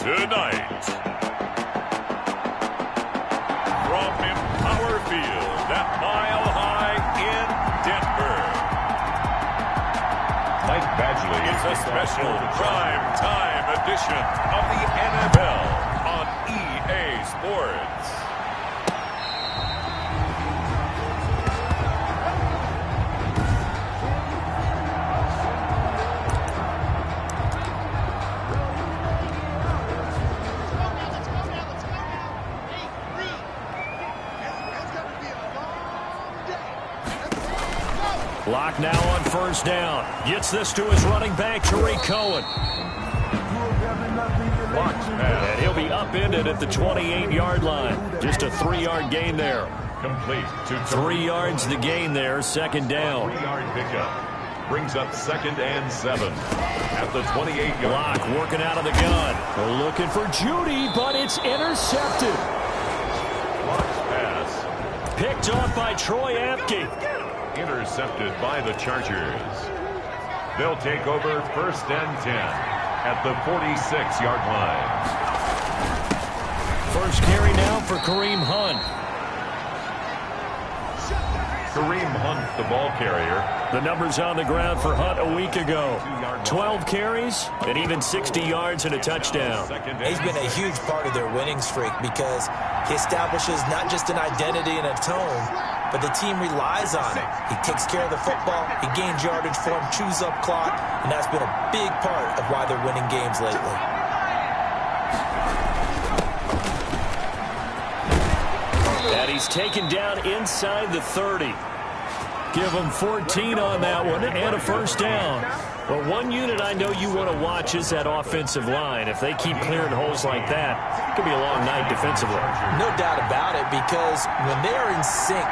tonight. From Empower Field at Mile High in Denver. Mike Badgley is a special prime time edition of the NFL on EA Sports. Lock now on first down. Gets this to his running back, Tariq Cohen. And he'll be upended at the 28-yard line. Just a 3-yard gain there. Complete to 3 yards the gain there, second down. 3-yard pickup. Brings up 2nd and 7 at the 28-yard. Lock working out of the gun. Looking for Judy, but it's intercepted. Lock's pass. Picked off by Troy Apke. Intercepted by the Chargers. They'll take over 1st and 10 at the 46-yard line. First carry now for Kareem Hunt. Kareem Hunt, the ball carrier. The numbers on the ground for Hunt a week ago. 12 carries and even 60 yards and a touchdown. He's been a huge part of their winning streak because he establishes not just an identity and a tone, but the team relies on it. He takes care of the football, he gains yardage for him, chews up clock, and that's been a big part of why they're winning games lately. And he's taken down inside the 30. Give him 14 on that one and a first down. But one unit I know you want to watch is that offensive line. If they keep clearing holes like that, it could be a long night defensively. No doubt about it, because when they're in sync,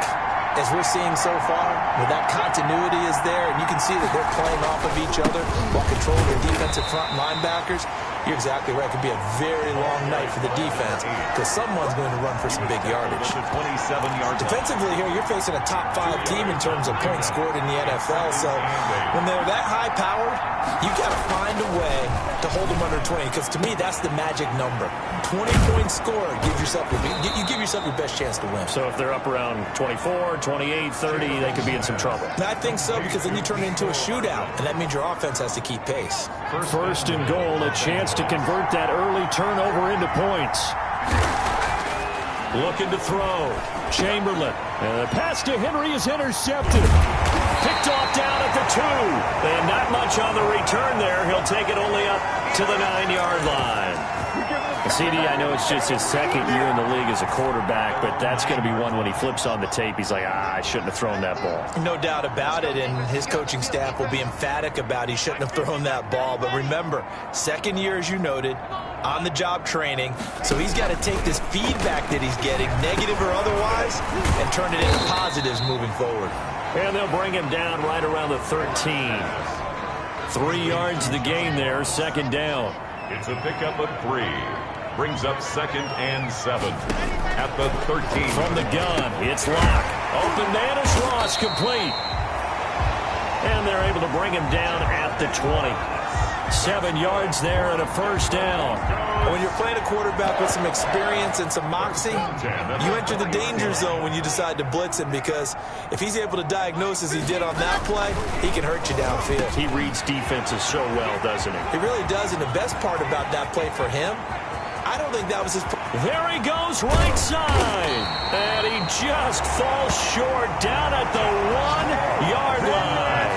as we're seeing so far, where that continuity is there, and you can see that they're playing off of each other while controlling their defensive front linebackers, you're exactly right. It could be a very long night for the defense because someone's going to run for some big yardage. Defensively here, you're facing a top 5 team in terms of points scored in the NFL. So when they're that high-powered, you've got to find a way to hold them under 20 because to me, that's the magic number. 20 points scored, you give yourself your best chance to win. So if they're up around 24, 28, 30, they could be in some trouble. And I think so because then you turn it into a shootout, and that means your offense has to keep pace. First and goal, a chance to convert that early turnover into points. Looking to throw. Chamberlain. And the pass to Henry is intercepted. Picked off down at the 2. And not much on the return there. He'll take it only up to the 9-yard line. CD, I know it's just his second year in the league as a quarterback, but that's going to be one when he flips on the tape. He's like, I shouldn't have thrown that ball. No doubt about it, and his coaching staff will be emphatic about he shouldn't have thrown that ball. But remember, second year, as you noted, on-the-job training, so he's got to take this feedback that he's getting, negative or otherwise, and turn it into positives moving forward. And they'll bring him down right around the 13. 3 yards the gain there, second down. It's a pickup of 3. Brings up 2nd and 7 at the 13. From the gun, it's Lock. Open man is Ross, complete. And they're able to bring him down at the 20. 7 yards there and a first down. When you're playing a quarterback with some experience and some moxie, you enter the danger zone when you decide to blitz him because if he's able to diagnose as he did on that play, he can hurt you downfield. He reads defenses so well, doesn't he? He really does, and the best part about that play for him, I don't think that was his... There he goes, right side. And he just falls short down at the 1-yard line.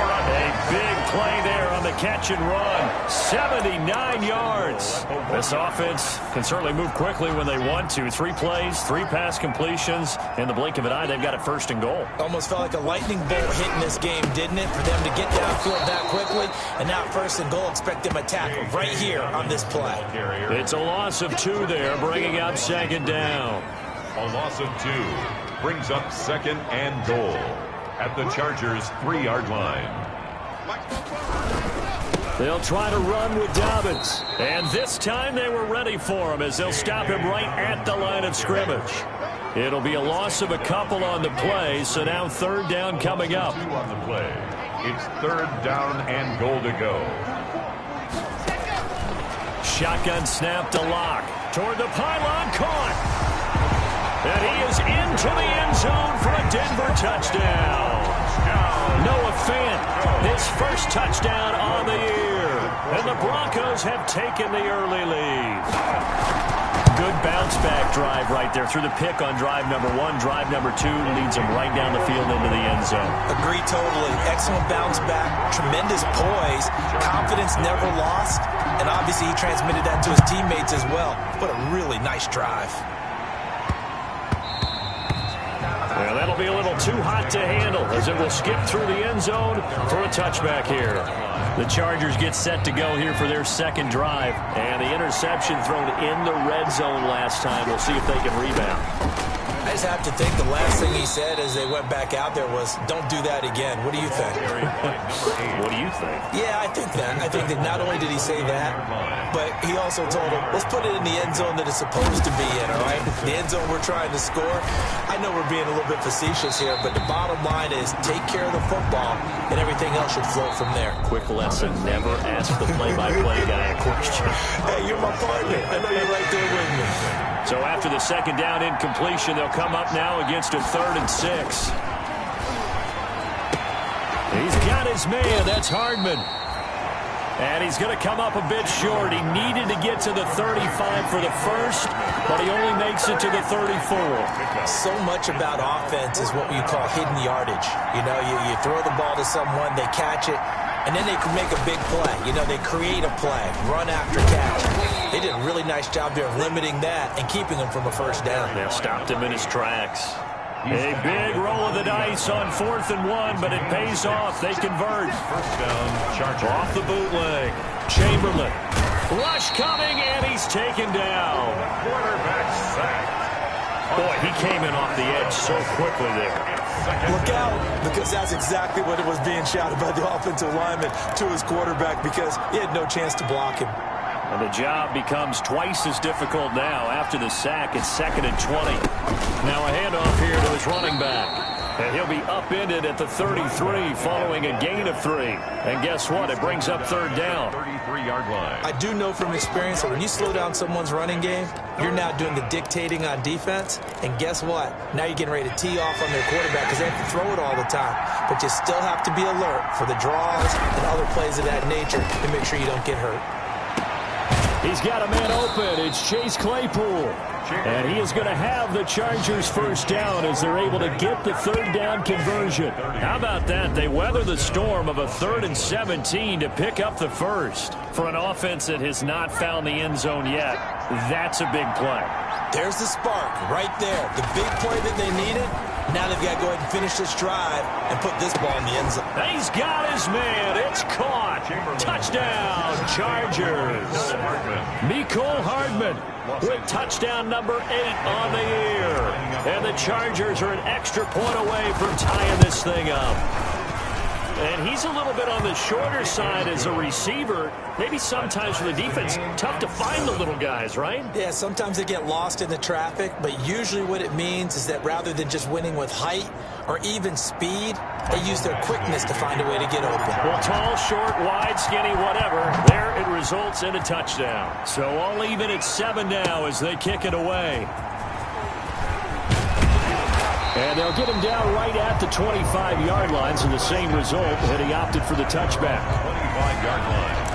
A big play there on the catch and run. 79 yards. This offense can certainly move quickly when they want to. 3 plays, 3 pass completions. In the blink of an eye, they've got it first and goal. Almost felt like a lightning bolt hitting this game, didn't it? For them to get downfield that quickly. And now first and goal, expect them to attack right here on this play. It's a loss of 2 there, bringing up second down. A loss of 2 brings up 2nd and goal at the Chargers' 3-yard line. They'll try to run with Dobbins. And this time they were ready for him as they'll stop him right at the line of scrimmage. It'll be a loss of a couple on the play, so now 3rd down coming up. 2 on the play. It's 3rd down and goal to go. shotgun snap to Lock. Toward the pylon, caught. And he is into the end zone for a Denver touchdown. Noah Fant, his first touchdown on the year. And the Broncos have taken the early lead. Good bounce-back drive right there through the pick on drive number 1. Drive number 2 leads him right down the field into the end zone. Agree totally. Excellent bounce-back, tremendous poise, confidence never lost, and obviously he transmitted that to his teammates as well. What a really nice drive. Well, that'll be a little too hot to handle as it will skip through the end zone for a touchback here. The Chargers get set to go here for their second drive. And the interception thrown in the red zone last time. We'll see if they can rebound. I just have to think the last thing he said as they went back out there was, don't do that again. What do you think? What do you think? Yeah, I think that. I think that not only did he say that, but he also told him, let's put it in the end zone that it's supposed to be in, all right? The end zone we're trying to score. I know we're being a little bit facetious here, but the bottom line is take care of the football, and everything else should flow from there. Quick lesson, never ask the play-by-play guy a question. Hey, you're my partner. I know you're right there with me. So after the second down incompletion, they'll come up now against a 3rd and 6. He's got his man. That's Hardman. And he's going to come up a bit short. He needed to get to the 35 for the first, but he only makes it to the 34. So much about offense is what you call hidden yardage. You know, you throw the ball to someone, they catch it, and then they can make a big play. You know, they create a play, run after catch. They did a really nice job there of limiting that and keeping him from a first down. They stopped him in his tracks. A big roll of the dice on 4th and 1, but it pays off. They convert. First down, Chargers. Off the bootleg. Chamberlain. Rush coming, and he's taken down. Quarterback sack. Boy, he came in off the edge so quickly there. Look out, because that's exactly what it was being shouted by the offensive lineman to his quarterback, because he had no chance to block him. And the job becomes twice as difficult now. After the sack, it's 2nd and 20. Now a handoff here to his running back. And he'll be upended at the 33 following a gain of 3. And guess what? It brings up 3rd down. 33-yard line. I do know from experience that when you slow down someone's running game, you're now doing the dictating on defense. And guess what? Now you're getting ready to tee off on their quarterback because they have to throw it all the time. But you still have to be alert for the draws and other plays of that nature to make sure you don't get hurt. He's got a man open. It's Chase Claypool. And he is going to have the Chargers first down as they're able to get the 3rd down conversion. How about that? They weather the storm of a 3rd and 17 to pick up the first. For an offense that has not found the end zone yet, that's a big play. There's the spark right there. The big play that they needed. Now they've got to go ahead and finish this drive and put this ball in the end zone. He's got his man. It's caught. Touchdown, Chargers. Mecole Hardman with touchdown number 8 on the year. And the Chargers are an extra point away from tying this thing up. And he's a little bit on the shorter side as a receiver. Maybe sometimes for the defense, tough to find the little guys, right? Yeah, sometimes they get lost in the traffic, but usually what it means is that rather than just winning with height or even speed, they use their quickness to find a way to get open. Well, tall, short, wide, skinny, whatever, there it results in a touchdown. So all even at 7 now as they kick it away. And they'll get him down right at the 25-yard line, so the same result, and he opted for the touchback. 25-yard line.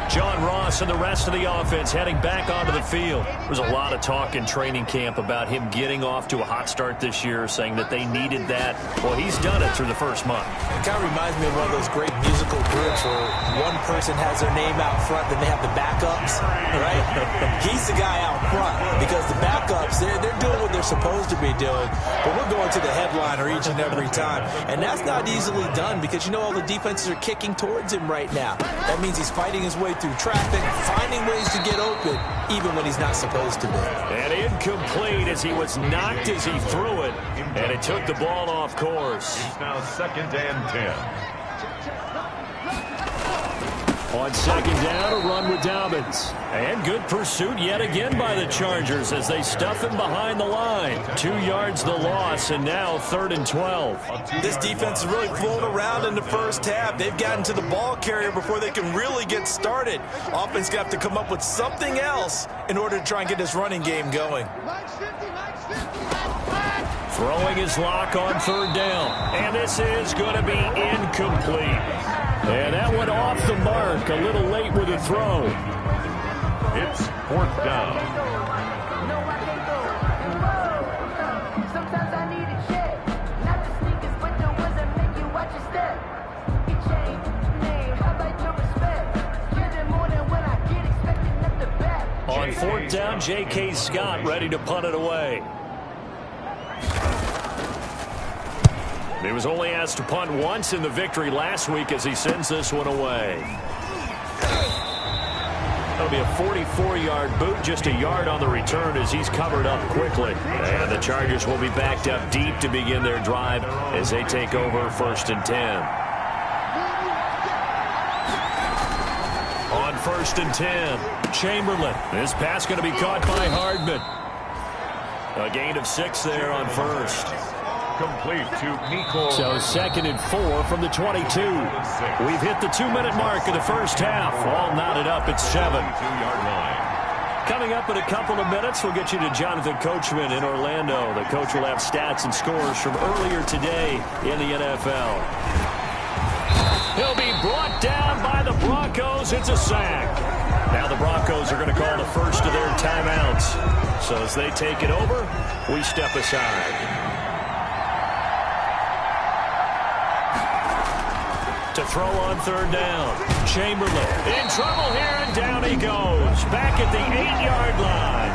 John Ross and the rest of the offense heading back onto the field. There's a lot of talk in training camp about him getting off to a hot start this year, saying that they needed that. Well, he's done it through the first month. It kind of reminds me of one of those great musical groups where one person has their name out front, then they have the backups, right? He's the guy out front because the backups, they're doing what they're supposed to be doing, but we're going to the headliner each and every time. And that's not easily done because, you know, all the defenses are kicking towards him right now. That means he's fighting his way through traffic, finding ways to get open, even when he's not supposed to be. And incomplete as he was knocked as he threw it, and it took the ball off course. It's now 2nd and 10. On second down, a run with Dobbins. And good pursuit yet again by the Chargers as they stuff him behind the line. 2 yards the loss, and now 3rd and 12. This defense is really flown around in the first half. They've gotten to the ball carrier before they can really get started. Offense got to come up with something else in order to try and get this running game going. Throwing his lock on 3rd down. And this is going to be incomplete. And that went off the mark a little late with a throw. It's 4th down. On 4th down, J.K. Scott ready to punt it away. He was only asked to punt once in the victory last week as he sends this one away. That'll be a 44-yard boot, just a yard on the return as he's covered up quickly. And the Chargers will be backed up deep to begin their drive as they take over 1st and 10. On 1st and 10, Chamberlain. This pass going to be caught by Hardman. A gain of 6 there on 1st. Complete to Nico. So 2nd and 4 from the 22. We've hit the 2-minute mark of the first half. All knotted up at 7. 2-yard line. Coming up in a couple of minutes, we'll get you to Jonathan Coachman in Orlando. The coach will have stats and scores from earlier today in the NFL. He'll be brought down by the Broncos. It's a sack. Now the Broncos are going to call the first of their timeouts. So as they take it over, we step aside. To throw on 3rd down. Chamberlain in trouble here, and down he goes. Back at the 8-yard line.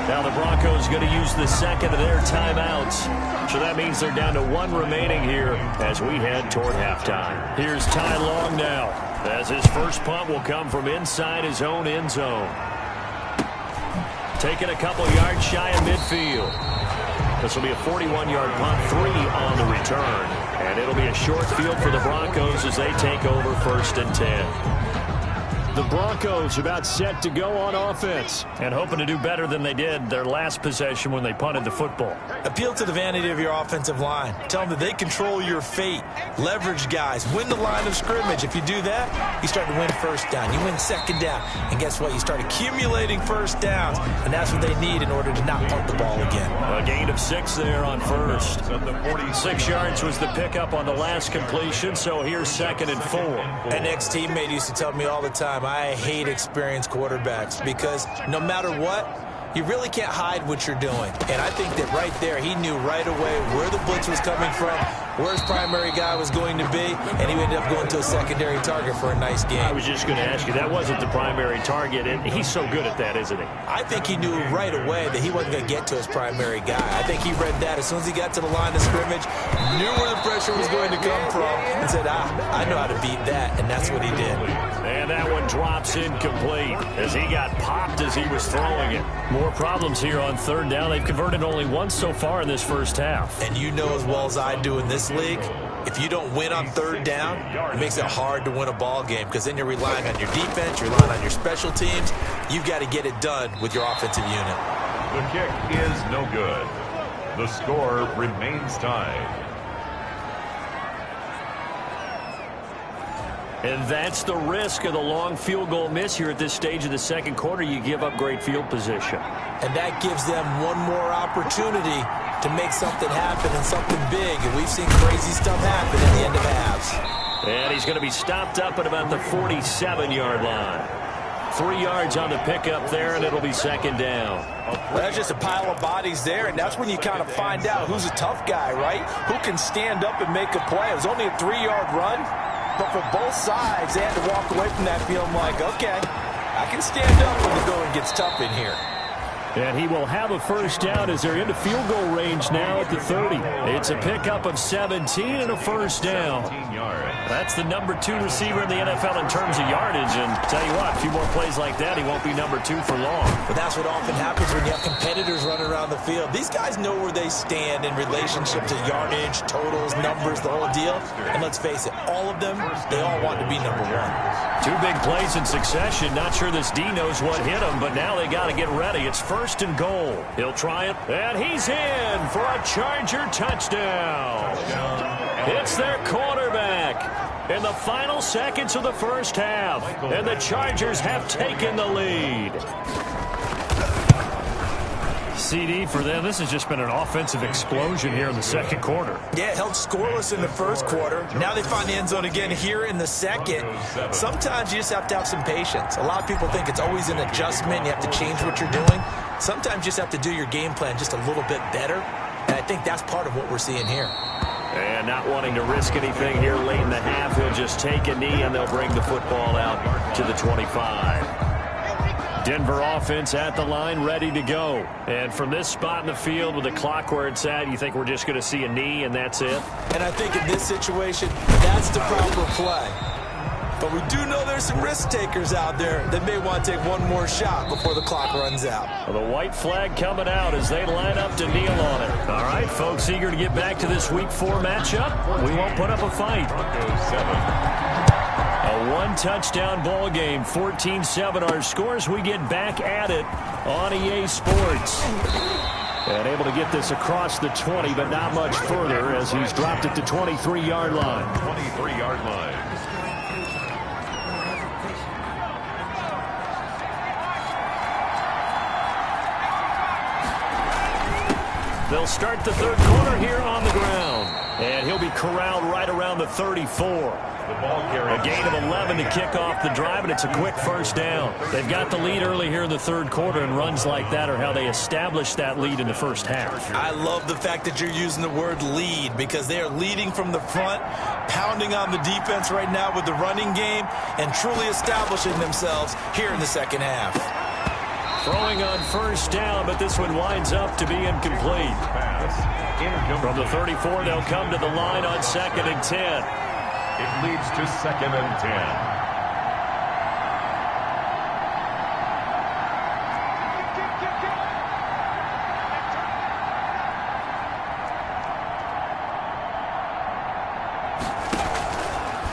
Now the Broncos going to use the 2nd of their timeouts. So that means they're down to 1 remaining here as we head toward halftime. Here's Ty Long now, as his first punt will come from inside his own end zone. Taking a couple yards shy of midfield. This will be a 41-yard punt, 3 on the return. And it'll be a short field for the Broncos as they take over 1st and 10. The Broncos about set to go on offense and hoping to do better than they did their last possession when they punted the football. Appeal to the vanity of your offensive line. Tell them that they control your fate. Leverage guys. Win the line of scrimmage. If you do that, you start to win 1st down. You win 2nd down. And guess what? You start accumulating 1st downs. And that's what they need in order to not punt the ball again. A gain of 6 there on 1st. 6 yards was the pickup on the last completion, so here's 2nd and 4. An ex-teammate used to tell me all the time, I hate experienced quarterbacks because no matter what, you really can't hide what you're doing. And I think that right there, he knew right away where the blitz was coming from, where his primary guy was going to be, and he ended up going to a secondary target for a nice game. I was just going to ask you, that wasn't the primary target, and he's so good at that, isn't he? I think he knew right away that he wasn't going to get to his primary guy. I think he read that as soon as he got to the line of scrimmage, knew where the pressure was going to come from, and said, I know how to beat that, and that's what he did. And that one drops incomplete as he got popped as he was throwing it. More problems here on 3rd down. They've converted only once so far in this first half. And you know as well as I do in this league, if you don't win on 3rd down, it makes it hard to win a ball game because then you're relying on your defense, you're relying on your special teams. You've got to get it done with your offensive unit. The kick is no good. The score remains tied. And that's the risk of the long field goal miss here at this stage of the 2nd quarter. You give up great field position. And that gives them one more opportunity to make something happen and something big. And we've seen crazy stuff happen at the end of halves. And he's going to be stopped up at about the 47-yard line. 3 yards on the pickup there, and it'll be 2nd down. Well, that's just a pile of bodies there, and that's when you kind of find out who's a tough guy, right? Who can stand up and make a play. It was only a 3-yard run. But for both sides, they had to walk away from that feeling like, okay, I can stand up when the going gets tough in here. And he will have a first down as they're into field goal range now at the 30. It's a pickup of 17 and a first down. That's the number 2 receiver in the NFL in terms of yardage. And tell you what, a few more plays like that, he won't be number 2 for long. But that's what often happens when you have competitors running around the field. These guys know where they stand in relationship to yardage, totals, numbers, the whole deal. And let's face it, all of them, they all want to be number 1. 2 big plays in succession. Not sure this D knows what hit him, but now they got to get ready. It's first and goal. He'll try it, and he's in for a Charger touchdown. It's their quarterback in the final seconds of the first half, and the Chargers have taken the lead. CD for them. This has just been an offensive explosion here in the second quarter. Yeah, held scoreless in the first quarter. Now they find the end zone again here in the second. Sometimes you just have to have some patience. A lot of people think it's always an adjustment. You have to change what you're doing. Sometimes you just have to do your game plan just a little bit better. And I think that's part of what we're seeing here. And not wanting to risk anything here late in the half, he'll just take a knee and they'll bring the football out to the 25. Denver offense at the line, ready to go. And from this spot in the field with the clock where it's at, you think we're just going to see a knee and that's it? And I think in this situation, that's the proper play. But we do know there's some risk takers out there that may want to take one more shot before the clock runs out. Well, the white flag coming out as they line up to kneel on it. All right, folks, eager to get back to this Week 4 matchup. We won't put up a fight. A one-touchdown ball game, 14-7 our scores. We get back at it on EA Sports. And able to get this across the 20, but not much further as he's dropped it to 23-yard line. 23-yard line. They'll start the third quarter here on the ground. And he'll be corralled right around the 34. A gain of 11 to kick off the drive, and it's a quick first down. They've got the lead early here in the third quarter, and runs like that are how they establish that lead in the first half. I love the fact that you're using the word lead because they are leading from the front, pounding on the defense right now with the running game, and truly establishing themselves here in the second half. Throwing on first down, but this one winds up to be incomplete. From the 34, they'll come to the line on 2nd and 10. It leads to 2nd and 10.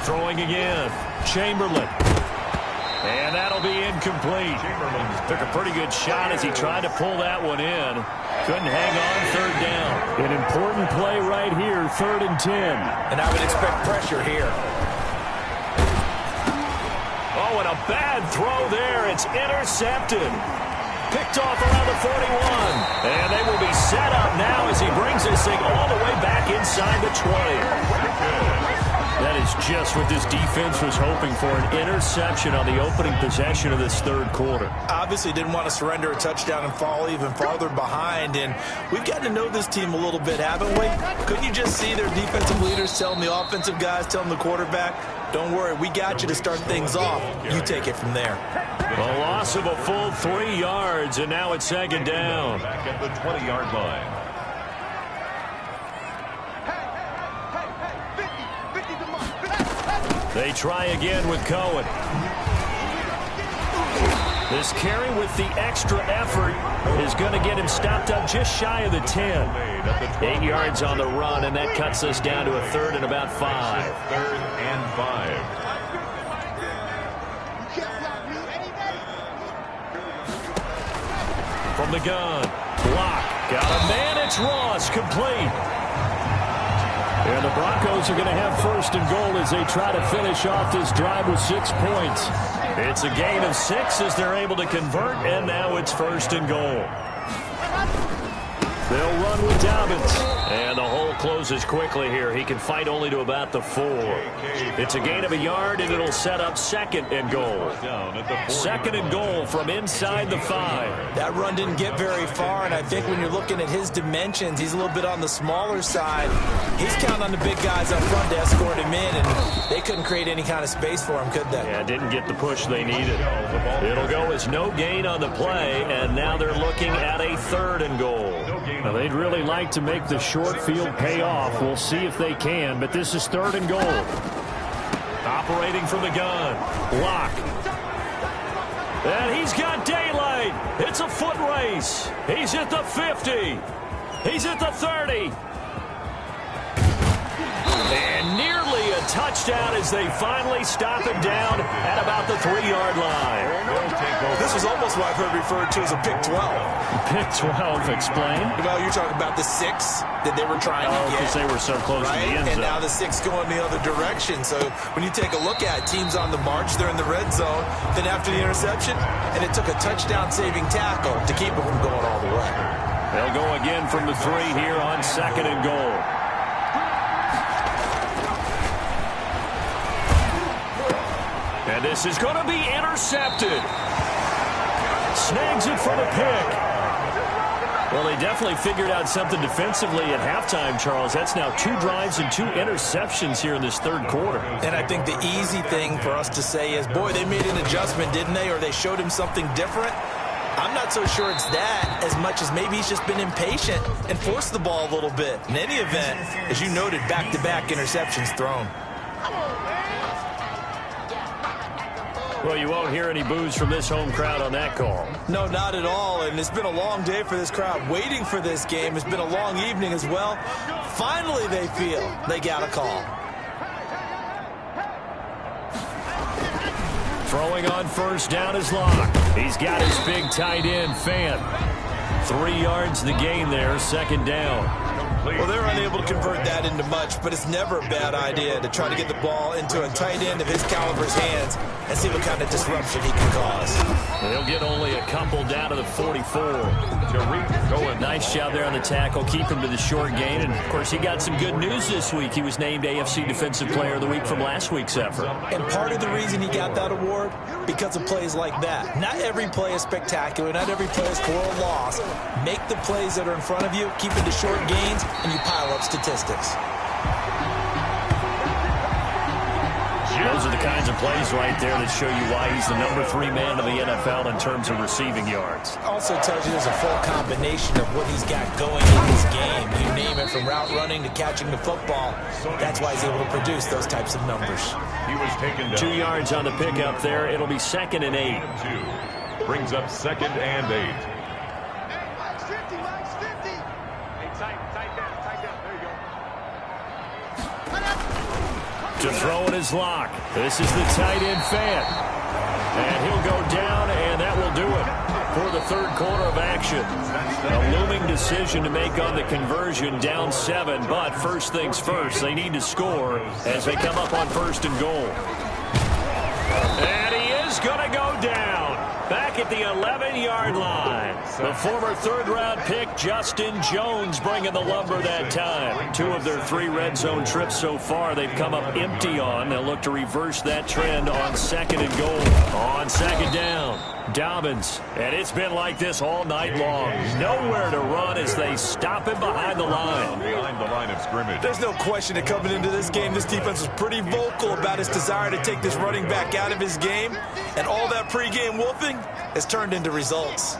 Throwing again, Chamberlain. And that'll be incomplete. Took a pretty good shot as he tried to pull that one in. Couldn't hang on, third down. An important play right here, 3rd and 10. And I would expect pressure here. Oh, and a bad throw there. It's intercepted. Picked off around the 41. And they will be set up now as he brings this thing all the way back inside the 20. That is just what this defense was hoping for, an interception on the opening possession of this third quarter. Obviously didn't want to surrender a touchdown and fall even farther behind, and we've gotten to know this team a little bit, haven't we? Couldn't you just see their defensive leaders telling the offensive guys, telling the quarterback, don't worry, we got you to start things off. You take it from there. A loss of a full 3 yards, and now it's 2nd down. Back at the 20-yard line. They try again with Cohen. This carry with the extra effort is going to get him stopped up just shy of the 10. 8 yards on the run, and that cuts us down to a 3rd and about 5. 3rd and 5. From the gun, block. Got a man, it's Ross, complete. And the Broncos are going to have 1st and goal as they try to finish off this drive with 6 points. It's a gain of 6 as they're able to convert, and now it's 1st and goal. They'll run with Dobbins. And the hole closes quickly here. He can fight only to about the 4. It's a gain of a yard, and it'll set up 2nd and goal. 2nd and goal from inside the 5. That run didn't get very far, and I think when you're looking at his dimensions, he's a little bit on the smaller side. He's counting on the big guys up front to escort him in, and they couldn't create any kind of space for him, could they? Yeah, didn't get the push they needed. It'll go as no gain on the play, and now they're looking at a 3rd and goal. Now, they'd really like to make the short field pay off. We'll see if they can, but this is 3rd and goal. Operating from the gun. Lock. And he's got daylight. It's a foot race. He's at the 50. He's at the 30. And nearly a touchdown as they finally stop him down at about the 3-yard line. This was almost what I've heard referred to as a pick 12. Pick 12, explain. Well, you're talking about the 6 that they were trying to get. Because they were so close to the end zone. And now the 6 going the other direction. So when you take a look at teams on the march, they're in the red zone. Then after the interception, and it took a touchdown-saving tackle to keep it from going all the way. They'll go again from the 3 here on 2nd and goal. And this is going to be intercepted. Snags it for the pick. Well, they definitely figured out something defensively at halftime, Charles. That's now 2 drives and 2 interceptions here in this 3rd quarter. And I think the easy thing for us to say is, boy, they made an adjustment, didn't they? Or they showed him something different. I'm not so sure it's that as much as maybe he's just been impatient and forced the ball a little bit. In any event, as you noted, back-to-back interceptions thrown. Well, you won't hear any boos from this home crowd on that call. No, not at all. And it's been a long day for this crowd waiting for this game. It's been a long evening as well. Finally, they feel they got a call. Throwing on 1st down is Lock. He's got his big tight end, Fant. 3 yards the gain there, 2nd down. Well, they're unable to convert that into much, but it's never a bad idea to try to get the ball into a tight end of his caliber's hands and see what kind of disruption he can cause. They'll get only a couple down to the 44. Nice job there on the tackle. Keep him to the short gain. And, of course, he got some good news this week. He was named AFC Defensive Player of the Week from last week's effort. And part of the reason he got that award, because of plays like that. Not every play is spectacular. Not every play is for a loss. Make the plays that are in front of you, keep it to short gains, and you pile up statistics. Those are the kinds of plays right there that show you why he's the number 3 man in the NFL in terms of receiving yards. Also tells you there's a full combination of what he's got going in this game. You name it, from route running to catching the football. That's why he's able to produce those types of numbers. He was taken down. 2 yards on the pickup there. It'll be 2nd and 8. 2 brings up 2nd and 8. To throw it is Lock. This is the tight end, Fant. And he'll go down, and that will do it for the 3rd quarter of action. A looming decision to make on the conversion, down 7. But first things first, they need to score as they come up on 1st and goal. And he is going to go down back at the 11-yard line. The former 3rd-round pick, Justin Jones, bringing the lumber that time. 2 of their 3 red zone trips so far they've come up empty on. They'll look to reverse that trend on 2nd and goal. On 2nd down, Dobbins. And it's been like this all night long. Nowhere to run as they stop him behind the line. Behind the line of scrimmage. There's no question that coming into this game, this defense was pretty vocal about its desire to take this running back out of his game. And all that pregame wolfing has turned into results.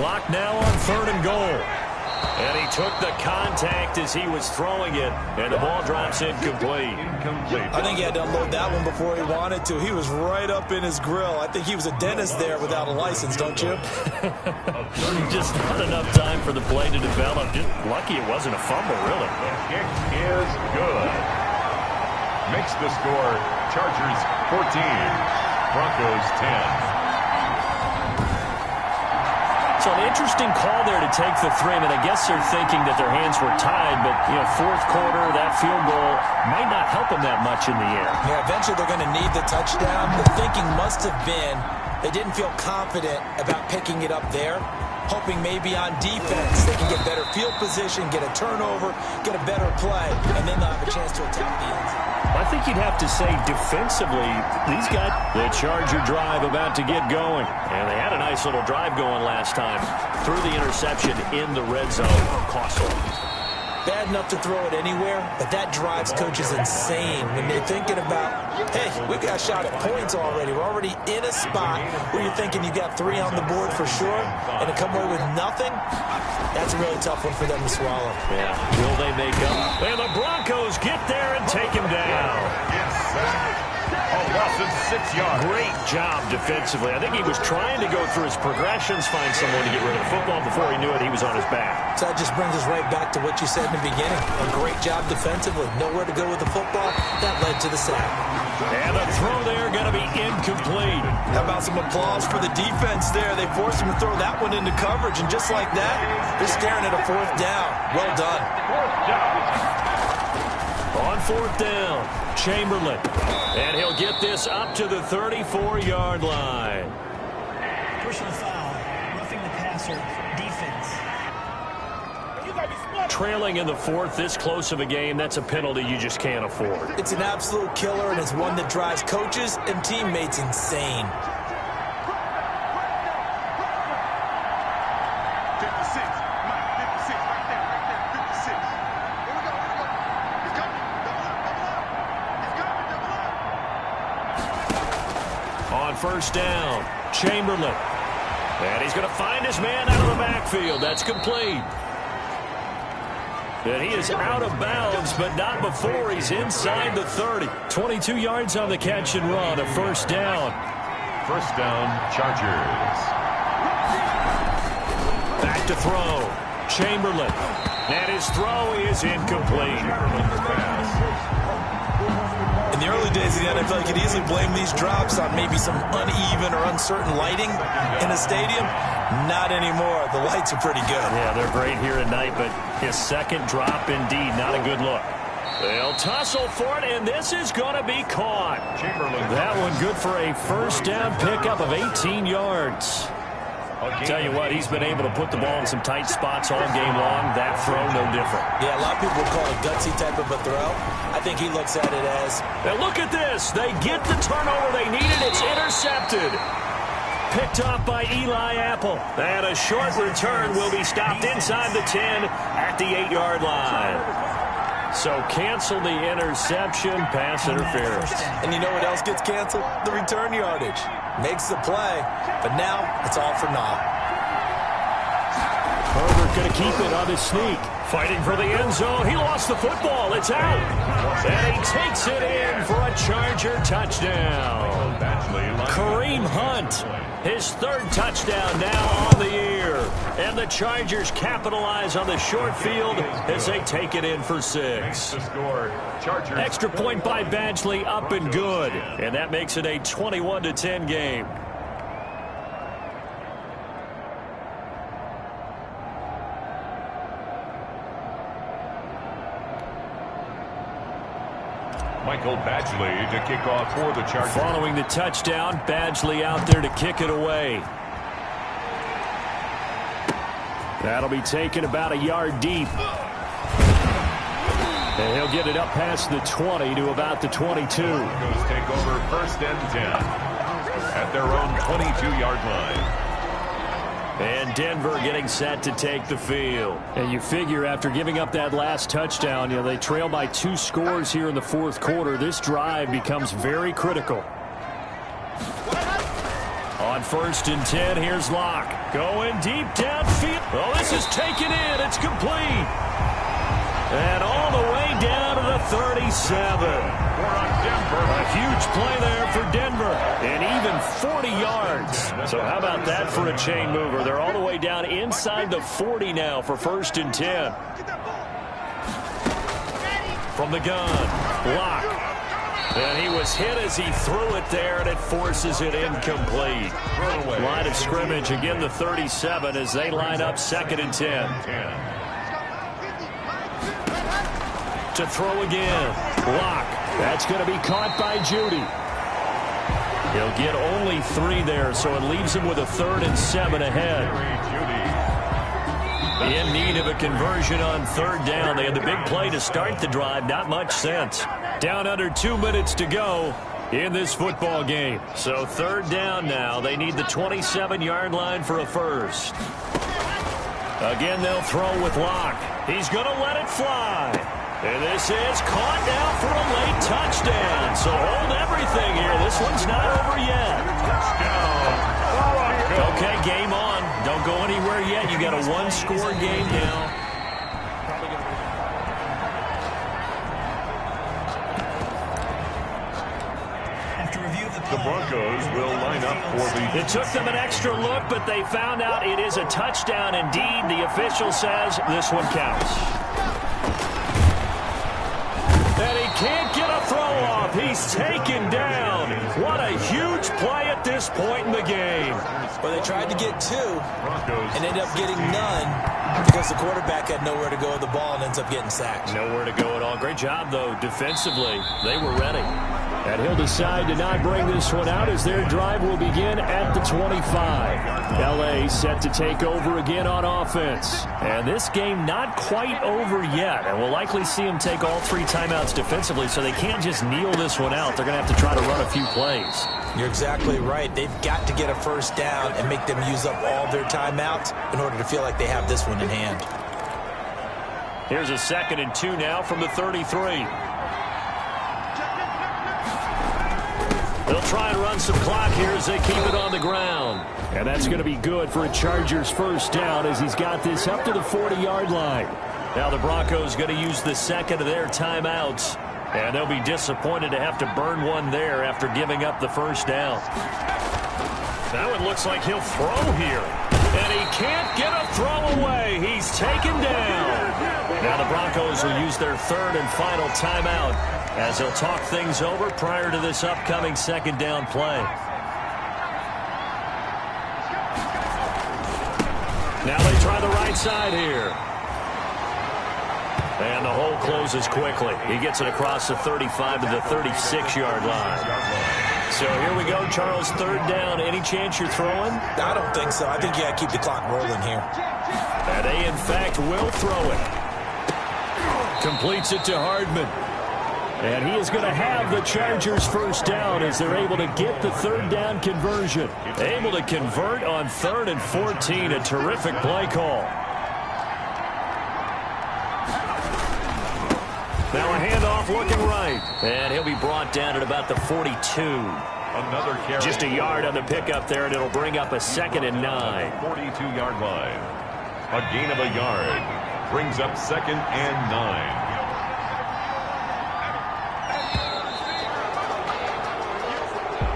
Lock now on 3rd and goal. And he took the contact as he was throwing it, and the ball drops incomplete. I think he had to unload that one before he wanted to. He was right up in his grill. I think he was a dentist there without a license, don't you? Just not enough time for the play to develop. Just lucky it wasn't a fumble, really. The kick is good. Makes the score Chargers 14, Broncos 10. So an interesting call there to take the 3. I mean, I guess they're thinking that their hands were tied, but, 4th quarter, that field goal might not help them that much in the end. Yeah, eventually they're going to need the touchdown. The thinking must have been they didn't feel confident about picking it up there, hoping maybe on defense they can get better field position, get a turnover, get a better play, and then they'll have a chance to attack the end zone. I think you'd have to say defensively, these guys, the Charger drive about to get going. And they had a nice little drive going last time through the interception in the red zone. Costly. bad enough to throw it anywhere, but that drives coaches insane when they're thinking about, hey, we've got a shot at points already. We're already in a spot where you're thinking you got 3 on the board for sure, and to come away with nothing, that's a really tough one for them to swallow. Yeah, will they make up? And the Broncos get there and take him down. A loss of 6 yards. Great job defensively. I think he was trying to go through his progressions, find someone to get rid of the football. Before he knew it, he was on his back. So that just brings us right back to what you said in the beginning. A great job defensively. Nowhere to go with the football. That led to the sack. And the throw there going to be incomplete. How about some applause for the defense there? They forced him to throw that one into coverage, and just like that, they're staring at a 4th down. Well done. 4th down. On 4th down, Chamberlain. And he'll get this up to the 34-yard line. Personal foul, roughing the passer, defense. Trailing in the 4th, this close of a game, that's a penalty you just can't afford. It's an absolute killer, and it's one that drives coaches and teammates insane. 56, Mike, 56, right there, 56. Here we go, He's coming, double up. He's coming, double up. On 1st down, Chamberlain. And he's going to find his man out of the backfield. That's complete. And he is out of bounds, but not before he's inside the 30. 22 yards on the catch and run, a 1st down. 1st down, Chargers. Back to throw. Chamberlain. And his throw is incomplete. In the early days of the NFL, you could easily blame these drops on maybe some uneven or uncertain lighting in a stadium. Not anymore. The lights are pretty good. Yeah, they're great here at night, but his 2nd drop, indeed, not a good look. They'll tussle for it, and this is going to be caught. Chamberlain. That one good for a 1st down pickup of 18 yards. Tell you what, he's been able to put the ball in some tight spots all game long. That throw, no different. Yeah, a lot of people would call it gutsy type of a throw. I think he looks at it as... Now look at this. They get the turnover they needed. It's intercepted. Picked off by Eli Apple. And a short return will be stopped inside the 10 at the 8-yard line. So cancel the interception, pass interference. And you know what else gets canceled? The return yardage. Makes the play, but now it's all for naught. Herbert going to keep it on his sneak. Fighting for the end zone. He lost the football. It's out. And he takes it in for a Charger touchdown. Kareem Hunt, his 3rd touchdown now on the year. And the Chargers capitalize on the short field as they take it in for 6. Extra point by Badgley, up and good. And that makes it a 21-10 game. Michael Badgley to kick off for the Chargers. Following the touchdown, Badgley out there to kick it away. That'll be taken about a yard deep. And he'll get it up past the 20 to about the 22. Broncos take over 1st and 10 at their own 22-yard line. And Denver getting set to take the field. And you figure after giving up that last touchdown, you know, they trail by 2 scores here in the 4th quarter. This drive becomes very critical. On 1st and 10, here's Locke. Going deep downfield. Oh, this is taken in. It's complete. And all the way down to the 37. A huge play there for Denver. And even 40 yards. So how about that for a chain mover? They're all the way down inside the 40 now for 1st and 10. From the gun, Locke. And he was hit as he threw it there, and it forces it incomplete. Line of scrimmage, again the 37 as they line up 2nd and 10. To throw again, Locke. That's going to be caught by Judy. He'll get only 3 there, so it leaves him with a 3rd and 7 ahead. In need of a conversion on 3rd down. They had the big play to start the drive. Not much sense. Down under 2 minutes to go in this football game. So 3rd down now. They need the 27-yard line for a 1st. Again, they'll throw with Locke. He's going to let it fly. And this is caught now for a late touchdown. So hold everything here. This one's not over yet. Okay, game on. Don't go anywhere yet. You got a one-score game now. The Broncos will line up for the... It took them an extra look, but they found out it is a touchdown indeed. The official says this one counts. And he can't get a throw off. He's taken down. What a huge play at this point in the game. Well, they tried to get two and ended up getting none because the quarterback had nowhere to go with the ball and ends up getting sacked. Nowhere to go at all. Great job, though, defensively. They were ready. And he'll decide to not bring this one out as their drive will begin at the 25. L.A. set to take over again on offense. And this game not quite over yet. And we'll likely see them take all three timeouts defensively, so they can't just kneel this one out. They're going to have to try to run a few plays. You're exactly right. They've got to get a first down and make them use up all their timeouts in order to feel like they have this one in hand. Here's a 2nd and 2 now from the 33. They'll try and run some clock here as they keep it on the ground. And that's going to be good for a Chargers first down as he's got this up to the 40-yard line. Now the Broncos going to use the second of their timeouts. And they'll be disappointed to have to burn one there after giving up the first down. Now it looks like he'll throw here. And he can't get a throw away. He's taken down. Now the Broncos will use their third and final timeout as they'll talk things over prior to this upcoming second down play. Now they try the right side here. And the hole closes quickly. He gets it across the 35 to the 36-yard line. So here we go, Charles, third down. Any chance you're throwing? I don't think so. I think you got to keep the clock rolling here. And they, in fact, will throw it. Completes it to Hardman. And he is going to have the Chargers first down as they're able to get the third down conversion. Able to convert on 3rd and 14. A terrific play call. Now a handoff looking right. And he'll be brought down at about the 42. Another carry. Just a yard on the pickup there, and it'll bring up a 2nd and 9. 42-yard line. A gain of a yard. Brings up 2nd and 9.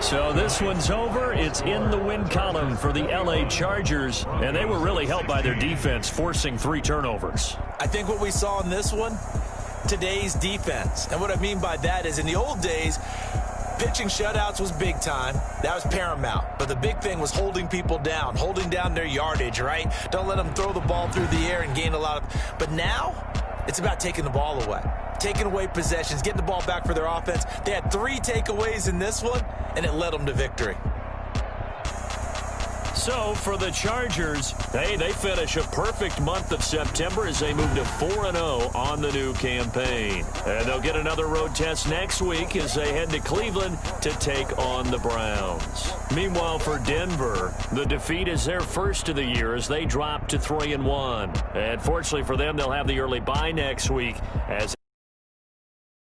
So this one's over. It's in the win column for the L.A. Chargers, and they were really helped by their defense, forcing 3 turnovers. I think what we saw in this one, today's defense. And what I mean by that is in the old days, pitching shutouts was big time. That was paramount. But the big thing was holding people down, holding down their yardage, right? Don't let them throw the ball through the air and gain a lot of... But now, it's about taking the ball away. Taking away possessions, getting the ball back for their offense. They had 3 takeaways in this one, and it led them to victory. So for the Chargers, they finish a perfect month of September as they move to 4-0 on the new campaign. And they'll get another road test next week as they head to Cleveland to take on the Browns. Meanwhile, for Denver, the defeat is their first of the year as they drop to 3-1. And fortunately for them, they'll have the early bye next week as